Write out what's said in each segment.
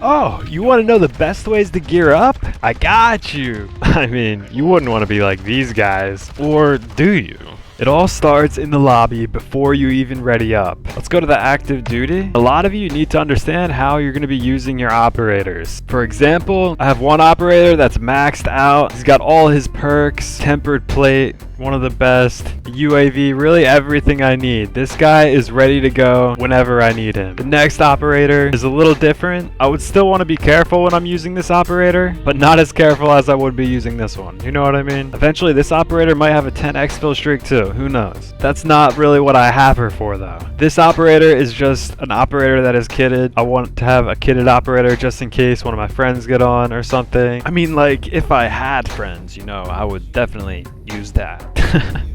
Oh, you want to know the best ways to gear up? I got you. I mean, you wouldn't want to be like these guys, or do you? It all starts in the lobby before you even ready up. Let's go to the active duty. A lot of you need to understand how you're going to be using your operators. For example, I have one operator that's maxed out. He's got all his perks, tempered plate, one of the best, UAV, really everything I need. This guy is ready to go whenever I need him. The next operator is a little different. I would still want to be careful when I'm using this operator, but not as careful as I would be using this one. You know what I mean? Eventually, this operator might have a 10 Exfil streak too. Who knows? That's not really what I have her for though. This operator is just an operator that is kitted. I want to have a kitted operator just in case one of my friends get on or something. I mean, like, if I had friends, you know, I would definitely use that.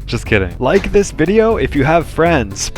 Just kidding. Like this video if you have friends.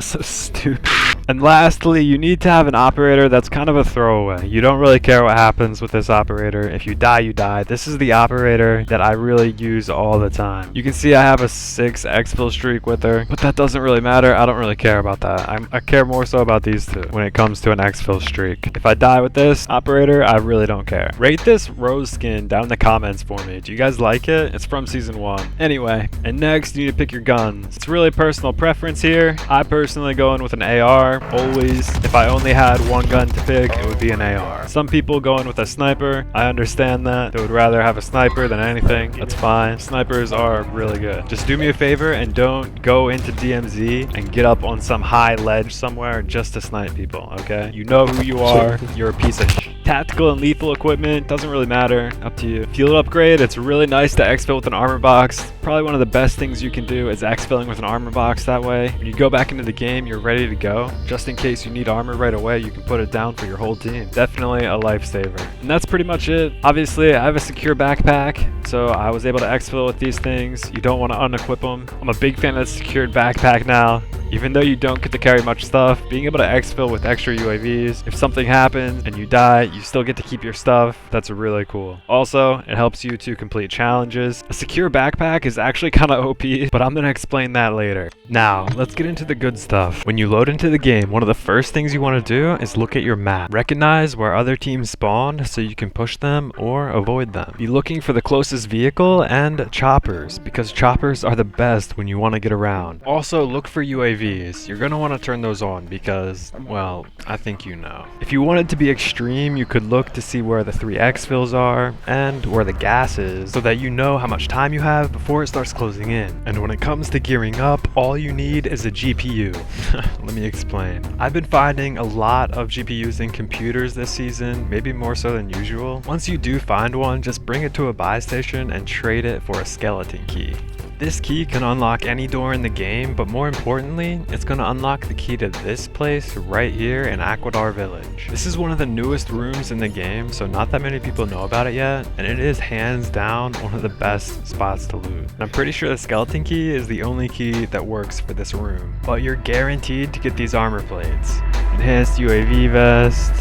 So stupid. And lastly, you need to have an operator that's kind of a throwaway. You don't really care what happens with this operator. If you die, you die. This is the operator that I really use all the time. You can see I have a 6 Exfil streak with her, but that doesn't really matter. I don't really care about that. I care more so about these two when it comes to an Exfil streak. If I die with this operator, I really don't care. Rate this rose skin down in the comments for me. Do you guys like it? It's from season 1. Anyway, and next you need to pick your guns. It's really personal preference here. I personally go in with an AR. Always. If I only had one gun to pick, it would be an AR. Some people go in with a sniper. I understand that. They would rather have a sniper than anything. That's fine. Snipers are really good. Just do me a favor and don't go into DMZ and get up on some high ledge somewhere just to snipe people, okay? You know who you are. You're a piece of shit. Tactical and lethal equipment, doesn't really matter. Up to you. Field upgrade, it's really nice to exfil with an armor box. Probably one of the best things you can do is exfilling with an armor box. That way, when you go back into the game, you're ready to go. Just in case you need armor right away, you can put it down for your whole team. Definitely a lifesaver. And that's pretty much it. Obviously, I have a secure backpack, so I was able to exfil with these things. You don't want to unequip them. I'm a big fan of the secured backpack now. Even though you don't get to carry much stuff, being able to exfil with extra UAVs, if something happens and you die, you still get to keep your stuff. That's really cool. Also, it helps you to complete challenges. A secure backpack is actually kind of OP, but I'm going to explain that later. Now, let's get into the good stuff. When you load into the game, one of the first things you want to do is look at your map. Recognize where other teams spawn so you can push them or avoid them. Be looking for the closest vehicle and choppers, because choppers are the best when you want to get around. Also, look for UAVs. You're going to want to turn those on because, well, I think you know. If you wanted to be extreme, you could look to see where the 3 exfils are and where the gas is so that you know how much time you have before it starts closing in. And when it comes to gearing up, all you need is a GPU. Let me explain. I've been finding a lot of GPUs in computers this season, maybe more so than usual. Once you do find one, just bring it to a buy station and trade it for a skeleton key. This key can unlock any door in the game, but more importantly, it's going to unlock the key to this place right here in Aquadar Village. This is one of the newest rooms in the game, so not that many people know about it yet, and it is hands down one of the best spots to loot. And I'm pretty sure the skeleton key is the only key that works for this room, but you're guaranteed to get these armor plates. Enhanced UAV vest,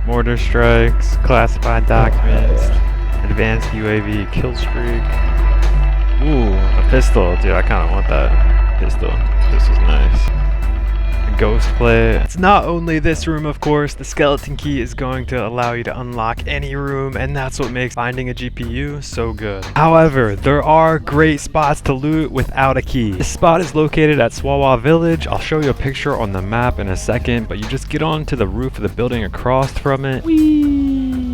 mortar strikes, classified documents, advanced UAV kill streak. Ooh, a pistol. Dude, I kind of want that pistol. This is nice. A ghost plate. It's not only this room, of course. The skeleton key is going to allow you to unlock any room, and that's what makes finding a GPU so good. However, there are great spots to loot without a key. This spot is located at Swawa Village. I'll show you a picture on the map in a second, but you just get onto the roof of the building across from it. Whee!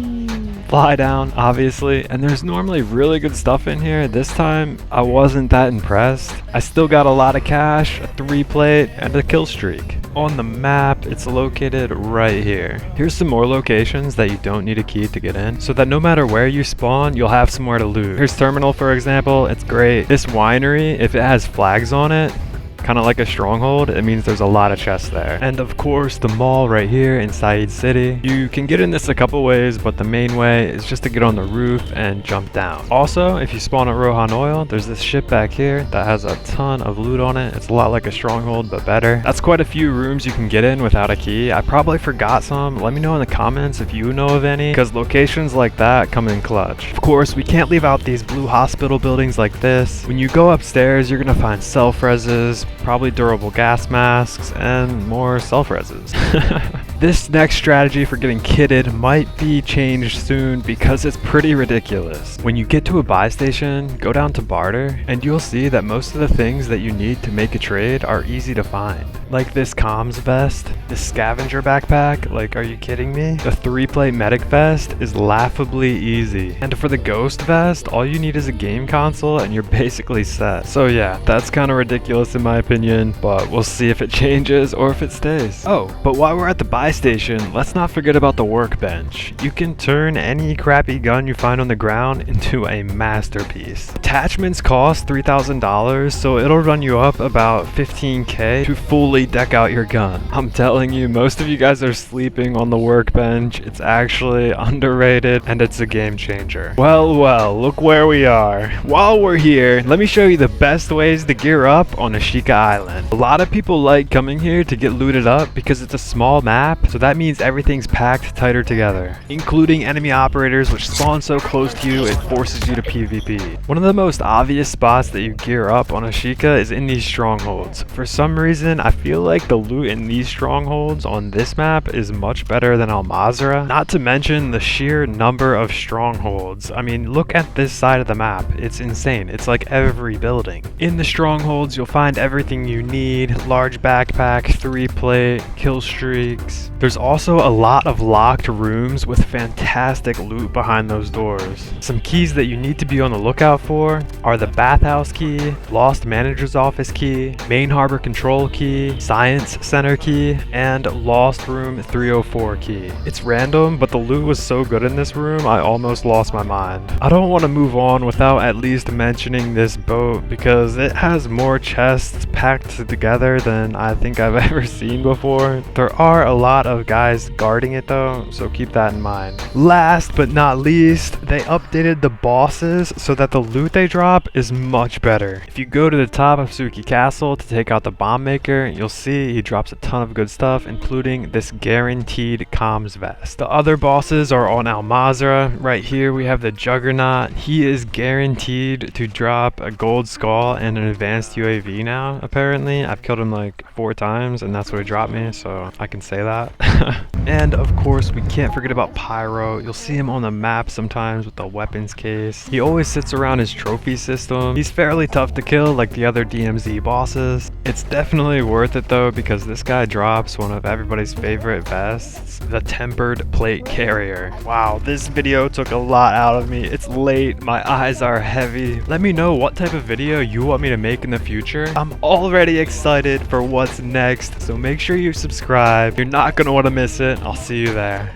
Fly down, obviously, and there's normally really good stuff in here. This time I wasn't that impressed. I still got a lot of cash, a 3 plate, and a kill streak. On the map, it's located right here. Here's some more locations that you don't need a key to get in, so that no matter where you spawn, you'll have somewhere to loot. Here's Terminal, for example. It's great. This winery, if it has flags on it, kind of like a stronghold, it means there's a lot of chests there. And of course, the mall right here in Said City. You can get in this a couple ways, but the main way is just to get on the roof and jump down. Also, if you spawn at Rohan Oil, there's this ship back here that has a ton of loot on it. It's a lot like a stronghold, but better. That's quite a few rooms you can get in without a key. I probably forgot some. Let me know in the comments if you know of any, because locations like that come in clutch. Of course, we can't leave out these blue hospital buildings like this. When you go upstairs, you're gonna find self-reses, probably durable gas masks, and more self-reses. This next strategy for getting kitted might be changed soon because it's pretty ridiculous. When you get to a buy station, go down to barter, and you'll see that most of the things that you need to make a trade are easy to find. Like this comms vest, this scavenger backpack, like are you kidding me? The 3-plate medic vest is laughably easy. And for the ghost vest, all you need is a game console and you're basically set. So yeah, that's kind of ridiculous in my opinion, but we'll see if it changes or if it stays. Oh, but while we're at the buy station, let's not forget about the workbench. You can turn any crappy gun you find on the ground into a masterpiece. Attachments cost $3,000, so it'll run you up about 15k to fully deck out your gun. I'm telling you, most of you guys are sleeping on the workbench. It's actually underrated and it's a game changer. Well, look where we are. While we're here, let me show you the best ways to gear up on Ashika Island. A lot of people like coming here to get looted up because it's a small map, so that means everything's packed tighter together, including enemy operators which spawn so close to you it forces you to PvP. One of the most obvious spots that you gear up on Ashika is in these strongholds. For some reason, I feel like the loot in these strongholds on this map is much better than Al Mazrah, not to mention the sheer number of strongholds. I mean, look at this side of the map. It's insane. It's like every building. In the strongholds, you'll find everything you need: large backpack, 3-plate, kill streaks. There's also a lot of locked rooms with fantastic loot behind those doors. Some keys that you need to be on the lookout for are the bathhouse key, lost manager's office key, main harbor control key, science center key, and lost room 304 key. It's random, but the loot was so good in this room, I almost lost my mind. I don't want to move on without at least mentioning this boat because it has more chests packed together than I think I've ever seen before. There are a lot of guys guarding it though, so keep that in mind. Last but not least, they updated the bosses so that the loot they drop is much better. If you go to the top of Suki Castle to take out the bomb maker, you'll see he drops a ton of good stuff, including this guaranteed comms vest. The other bosses are on Al Mazrah. Right here we have the Juggernaut. He is guaranteed to drop a gold skull and an advanced UAV now, apparently. I've killed him like 4 times and that's what he dropped me, so I can say that. And of course we can't forget about Pyro. You'll see him on the map sometimes with the weapons case. He always sits around his trophy system. He's fairly tough to kill like the other DMZ bosses. It's definitely worth it though because this guy drops one of everybody's favorite vests, the tempered plate carrier. Wow, this video took a lot out of me. It's late, my eyes are heavy. Let me know what type of video you want me to make in the future. I'm already excited for what's next, so make sure you subscribe. You're not gonna want to miss it. I'll see you there.